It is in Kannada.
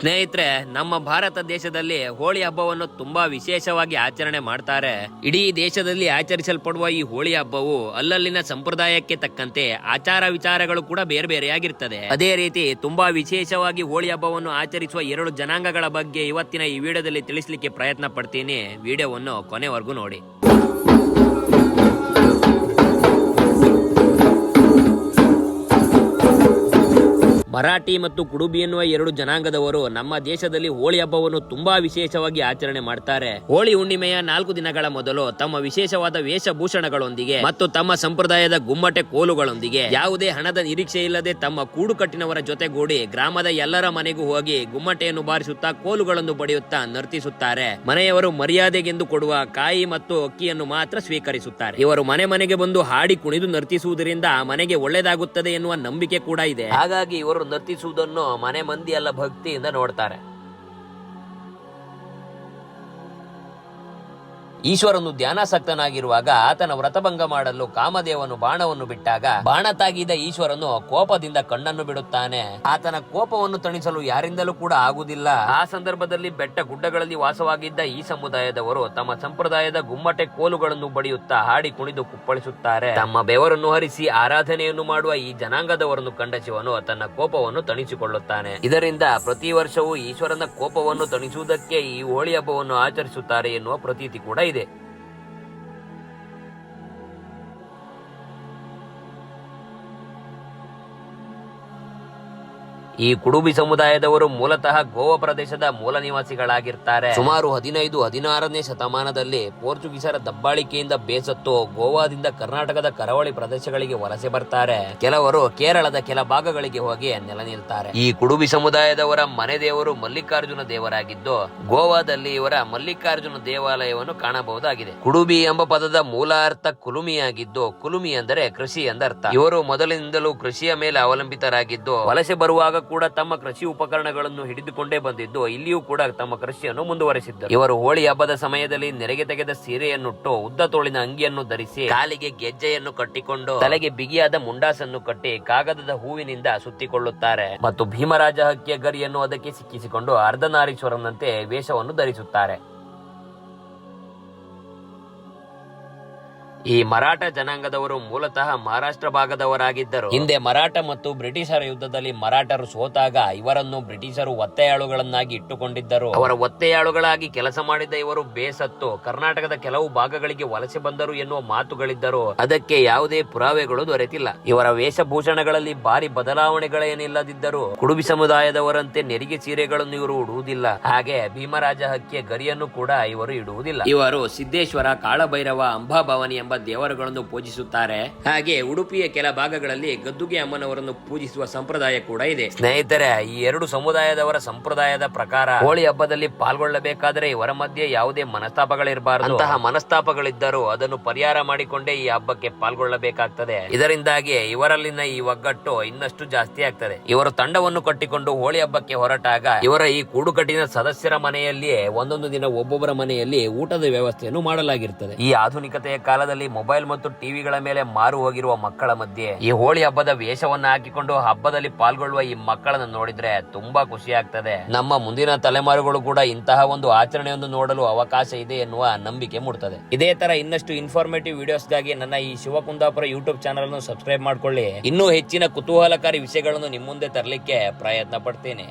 ಸ್ನೇಹಿತರೆ, ನಮ್ಮ ಭಾರತ ದೇಶದಲ್ಲಿ ಹೋಳಿ ಹಬ್ಬವನ್ನು ತುಂಬಾ ವಿಶೇಷವಾಗಿ ಆಚರಣೆ ಮಾಡ್ತಾರೆ. ಇಡೀ ದೇಶದಲ್ಲಿ ಆಚರಿಸಲ್ಪಡುವ ಈ ಹೋಳಿ ಹಬ್ಬವು ಅಲ್ಲಲ್ಲಿನ ಸಂಪ್ರದಾಯಕ್ಕೆ ತಕ್ಕಂತೆ ಆಚಾರ ವಿಚಾರಗಳು ಕೂಡ ಬೇರೆ ಬೇರೆಯಾಗಿರ್ತದೆ. ಅದೇ ರೀತಿ ತುಂಬಾ ವಿಶೇಷವಾಗಿ ಹೋಳಿ ಹಬ್ಬವನ್ನು ಆಚರಿಸುವ 2 ಜನಾಂಗಗಳ ಬಗ್ಗೆ ಇವತ್ತಿನ ಈ ವಿಡಿಯೋದಲ್ಲಿ ತಿಳಿಸ್ಲಿಕ್ಕೆ ಪ್ರಯತ್ನ ಪಡ್ತೀನಿ. ವಿಡಿಯೋವನ್ನು ಕೊನೆವರೆಗೂ ನೋಡಿ. ಮರಾಠಿ ಮತ್ತು ಕುಡುಬಿ ಎನ್ನುವ 2 ಜನಾಂಗದವರು ನಮ್ಮ ದೇಶದಲ್ಲಿ ಹೋಳಿ ಹಬ್ಬವನ್ನು ತುಂಬಾ ವಿಶೇಷವಾಗಿ ಆಚರಣೆ ಮಾಡ್ತಾರೆ. ಹೋಳಿ ಹುಣ್ಣಿಮೆಯ 4 ದಿನಗಳ ಮೊದಲು ತಮ್ಮ ವಿಶೇಷವಾದ ವೇಷಭೂಷಣಗಳೊಂದಿಗೆ ಮತ್ತು ತಮ್ಮ ಸಂಪ್ರದಾಯದ ಗುಮ್ಮಟೆ ಕೋಲುಗಳೊಂದಿಗೆ ಯಾವುದೇ ಹಣದ ನಿರೀಕ್ಷೆ ಇಲ್ಲದೆ ತಮ್ಮ ಕೂಡುಕಟ್ಟಿನವರ ಜೊತೆಗೂಡಿ ಗ್ರಾಮದ ಎಲ್ಲರ ಮನೆಗೂ ಹೋಗಿ ಗುಮ್ಮಟೆಯನ್ನು ಬಾರಿಸುತ್ತಾ ಕೋಲುಗಳನ್ನು ಬಡಿಯುತ್ತಾ ನರ್ತಿಸುತ್ತಾರೆ. ಮನೆಯವರು ಮರ್ಯಾದೆಗೆಂದು ಕೊಡುವ ಕಾಯಿ ಮತ್ತು ಅಕ್ಕಿಯನ್ನು ಮಾತ್ರ ಸ್ವೀಕರಿಸುತ್ತಾರೆ. ಇವರು ಮನೆ ಮನೆಗೆ ಬಂದು ಹಾಡಿ ಕುಣಿದು ನರ್ತಿಸುವುದರಿಂದ ಮನೆಗೆ ಒಳ್ಳೆಯದಾಗುತ್ತದೆ ಎನ್ನುವ ನಂಬಿಕೆ ಕೂಡ ಇದೆ. ಹಾಗಾಗಿ ಇವರು ನರ್ತಿಸುವುದನ್ನು ಮನೆ ಮಂದಿ ಎಲ್ಲ ಭಕ್ತಿಯಿಂದ ನೋಡ್ತಾರೆ. ಈಶ್ವರನು ಧ್ಯಾನಾಸಕ್ತನಾಗಿರುವಾಗ ಆತನ ವ್ರತಭಂಗ ಮಾಡಲು ಕಾಮದೇವನು ಬಾಣವನ್ನು ಬಿಟ್ಟಾಗ ಬಾಣ ತಾಗಿದ ಈಶ್ವರನು ಕೋಪದಿಂದ ಕಣ್ಣನ್ನು ಬಿಡುತ್ತಾನೆ. ಆತನ ಕೋಪವನ್ನು ತಣಿಸಲು ಯಾರಿಂದಲೂ ಕೂಡ ಆಗುವುದಿಲ್ಲ. ಆ ಸಂದರ್ಭದಲ್ಲಿ ಬೆಟ್ಟ ಗುಡ್ಡಗಳಲ್ಲಿ ವಾಸವಾಗಿದ್ದ ಈ ಸಮುದಾಯದವರು ತಮ್ಮ ಸಂಪ್ರದಾಯದ ಗುಮ್ಮಟೆ ಕೋಲುಗಳನ್ನು ಬಡಿಯುತ್ತಾ ಹಾಡಿ ಕುಣಿದು ಕುಪ್ಪಳಿಸುತ್ತಾರೆ. ತಮ್ಮ ಬೆವರನ್ನು ಹರಿಸಿ ಆರಾಧನೆಯನ್ನು ಮಾಡುವ ಈ ಜನಾಂಗದವರನ್ನು ಕಂಡ ಶಿವನು ತನ್ನ ಕೋಪವನ್ನು ತಣಿಸಿಕೊಳ್ಳುತ್ತಾನೆ. ಇದರಿಂದ ಪ್ರತಿ ವರ್ಷವೂ ಈಶ್ವರನ ಕೋಪವನ್ನು ತಣಿಸುವುದಕ್ಕೆ ಈ ಹೋಳಿ ಹಬ್ಬವನ್ನು ಆಚರಿಸುತ್ತಾರೆ ಎನ್ನುವ ಪ್ರತೀತಿ ಕೂಡ ಇದೆ. ಈ ಕುಡುಬಿ ಸಮುದಾಯದವರು ಮೂಲತಃ ಗೋವಾ ಪ್ರದೇಶದ ಮೂಲ ನಿವಾಸಿಗಳಾಗಿರ್ತಾರೆ. ಸುಮಾರು 15-16ನೇ ಶತಮಾನದಲ್ಲಿ ಪೋರ್ಚುಗೀಸರ ದಬ್ಬಾಳಿಕೆಯಿಂದ ಬೇಸತ್ತು ಗೋವಾದಿಂದ ಕರ್ನಾಟಕದ ಕರಾವಳಿ ಪ್ರದೇಶಗಳಿಗೆ ವಲಸೆ ಬರ್ತಾರೆ. ಕೆಲವರು ಕೇರಳದ ಕೆಲ ಭಾಗಗಳಿಗೆ ಹೋಗಿ ನೆಲೆ ನಿಲ್ತಾರೆ. ಈ ಕುಡುಬಿ ಸಮುದಾಯದವರ ಮನೆ ದೇವರು ಮಲ್ಲಿಕಾರ್ಜುನ ದೇವರಾಗಿದ್ದು ಗೋವಾದಲ್ಲಿ ಇವರ ಮಲ್ಲಿಕಾರ್ಜುನ ದೇವಾಲಯವನ್ನು ಕಾಣಬಹುದಾಗಿದೆ. ಕುಡುಬಿ ಎಂಬ ಪದದ ಮೂಲ ಅರ್ಥ ಕುಲುಮಿಯಾಗಿದ್ದು, ಕುಲುಮಿ ಅಂದರೆ ಕೃಷಿ ಎಂದರ್ಥ. ಇವರು ಮೊದಲಿನಿಂದಲೂ ಕೃಷಿಯ ಮೇಲೆ ಅವಲಂಬಿತರಾಗಿದ್ದು ವಲಸೆ ಬರುವಾಗ ಕೂಡ ತಮ್ಮ ಕೃಷಿ ಉಪಕರಣಗಳನ್ನು ಹಿಡಿದುಕೊಂಡೇ ಬಂದಿದ್ದು ಇಲ್ಲಿಯೂ ಕೂಡ ತಮ್ಮ ಕೃಷಿಯನ್ನು ಮುಂದುವರೆಸಿದ್ದರು. ಇವರು ಹೋಳಿ ಹಬ್ಬದ ಸಮಯದಲ್ಲಿ ನೆರೆಗೆ ತೆಗೆದ ಸೀರೆಯನ್ನುಟ್ಟು ಉದ್ದ ತೋಳಿನ ಅಂಗಿಯನ್ನು ಧರಿಸಿ ಕಾಲಿಗೆ ಗೆಜ್ಜೆಯನ್ನು ಕಟ್ಟಿಕೊಂಡು ತಲೆಗೆ ಬಿಗಿಯಾದ ಮುಂಡಾಸನ್ನು ಕಟ್ಟಿ ಕಾಗದದ ಹೂವಿನಿಂದ ಸುತ್ತಿಕೊಳ್ಳುತ್ತಾರೆ ಮತ್ತು ಭೀಮರಾಜ ಹಕ್ಕಿಯ ಗರಿಯನ್ನು ಅದಕ್ಕೆ ಸಿಕ್ಕಿಸಿಕೊಂಡು ಅರ್ಧನಾರೀಶ್ವರನಂತೆ ವೇಷವನ್ನು ಧರಿಸುತ್ತಾರೆ. ಈ ಮರಾಠ ಜನಾಂಗದವರು ಮೂಲತಃ ಮಹಾರಾಷ್ಟ್ರ ಭಾಗದವರಾಗಿದ್ದರು. ಹಿಂದೆ ಮರಾಠ ಮತ್ತು ಬ್ರಿಟಿಷರ ಯುದ್ಧದಲ್ಲಿ ಮರಾಠರು ಸೋತಾಗ ಇವರನ್ನು ಬ್ರಿಟಿಷರು ಒತ್ತೆಯಾಳುಗಳನ್ನಾಗಿ ಇಟ್ಟುಕೊಂಡಿದ್ದರು. ಅವರ ಒತ್ತೆಯಾಳುಗಳಾಗಿ ಕೆಲಸ ಮಾಡಿದ ಇವರು ಬೇಸತ್ತು ಕರ್ನಾಟಕದ ಕೆಲವು ಭಾಗಗಳಿಗೆ ವಲಸೆ ಬಂದರು ಎನ್ನುವ ಮಾತುಗಳಿದ್ದರು. ಅದಕ್ಕೆ ಯಾವುದೇ ಪುರಾವೆಗಳು ದೊರೆತಿಲ್ಲ. ಇವರ ವೇಷಭೂಷಣಗಳಲ್ಲಿ ಭಾರಿ ಬದಲಾವಣೆಗಳೇನಿಲ್ಲದಿದ್ದರು ಕುಡುಬಿ ಸಮುದಾಯದವರಂತೆ ನೆರಿಗೆ ಸೀರೆಗಳನ್ನು ಇವರು ಉಡುವುದಿಲ್ಲ. ಹಾಗೆ ಭೀಮರಾಜ ಹಕ್ಕಿಯ ಗರಿಯನ್ನು ಕೂಡ ಇವರು ಇಡುವುದಿಲ್ಲ. ಇವರು ಸಿದ್ದೇಶ್ವರ, ಕಾಳಭೈರವ, ಅಂಬಾಭವಾನಿ ಎಂಬ ದೇವರುಗಳನ್ನು ಪೂಜಿಸುತ್ತಾರೆ. ಹಾಗೆ ಉಡುಪಿಯ ಕೆಲ ಭಾಗಗಳಲ್ಲಿ ಗದ್ದುಗೆ ಅಮ್ಮನವರನ್ನು ಪೂಜಿಸುವ ಸಂಪ್ರದಾಯ ಕೂಡ ಇದೆ. ಸ್ನೇಹಿತರೆ, ಈ 2 ಸಮುದಾಯದವರ ಸಂಪ್ರದಾಯದ ಪ್ರಕಾರ ಹೋಳಿ ಹಬ್ಬದಲ್ಲಿ ಪಾಲ್ಗೊಳ್ಳಬೇಕಾದರೆ ಇವರ ಮಧ್ಯೆ ಯಾವುದೇ ಮನಸ್ತಾಪಗಳಿರಬಾರದು. ಅಂತಹ ಮನಸ್ತಾಪಗಳಿದ್ದರೂ ಅದನ್ನು ಪರಿಹಾರ ಮಾಡಿಕೊಂಡೇ ಈ ಹಬ್ಬಕ್ಕೆ ಪಾಲ್ಗೊಳ್ಳಬೇಕಾಗ್ತದೆ. ಇದರಿಂದಾಗಿ ಇವರಲ್ಲಿನ ಈ ಒಗ್ಗಟ್ಟು ಇನ್ನಷ್ಟು ಜಾಸ್ತಿ ಆಗ್ತದೆ. ಇವರು ತಂಡವನ್ನು ಕಟ್ಟಿಕೊಂಡು ಹೋಳಿ ಹಬ್ಬಕ್ಕೆ ಹೊರಟಾಗ ಇವರ ಈ ಕೂಡುಕಟ್ಟಿನ ಸದಸ್ಯರ ಮನೆಯಲ್ಲಿಯೇ ಒಂದೊಂದು ದಿನ ಒಬ್ಬೊಬ್ಬರ ಮನೆಯಲ್ಲಿ ಊಟದ ವ್ಯವಸ್ಥೆಯನ್ನು ಮಾಡಲಾಗಿರುತ್ತದೆ. ಈ ಆಧುನಿಕತೆಯ ಕಾಲದಲ್ಲಿ ಮೊಬೈಲ್ ಮತ್ತು ಟಿವಿಗಳ ಮೇಲೆ ಮಾರು ಹೋಗಿರುವ ಮಕ್ಕಳ ಮಧ್ಯೆ ಈ ಹೋಳಿ ಹಬ್ಬದ ವೇಷವನ್ನು ಹಾಕಿಕೊಂಡು ಹಬ್ಬದಲ್ಲಿ ಪಾಲ್ಗೊಳ್ಳುವ ಈ ಮಕ್ಕಳನ್ನು ನೋಡಿದ್ರೆ ತುಂಬಾ ಖುಷಿ ಆಗ್ತದೆ. ನಮ್ಮ ಮುಂದಿನ ತಲೆಮಾರುಗಳು ಕೂಡ ಇಂತಹ ಒಂದು ಆಚರಣೆಯನ್ನು ನೋಡಲು ಅವಕಾಶ ಇದೆ ಎನ್ನುವ ನಂಬಿಕೆ ಮೂಡುತ್ತದೆ. ಇದೇ ತರ ಇನ್ನಷ್ಟು ಇನ್ಫಾರ್ಮೇಟಿವ್ ವಿಡಿಯೋಸ್ಗಾಗಿ ನನ್ನ ಈ ಶಿವಕುಂದಾಪುರ ಯೂಟ್ಯೂಬ್ ಚಾನಲ್ ಅನ್ನು ಸಬ್ಸ್ಕ್ರೈಬ್ ಮಾಡ್ಕೊಳ್ಳಿ. ಇನ್ನೂ ಹೆಚ್ಚಿನ ಕುತೂಹಲಕಾರಿ ವಿಷಯಗಳನ್ನು ನಿಮ್ಮ ಮುಂದೆ ತರಲಿಕ್ಕೆ ಪ್ರಯತ್ನ ಪಡ್ತೇನೆ.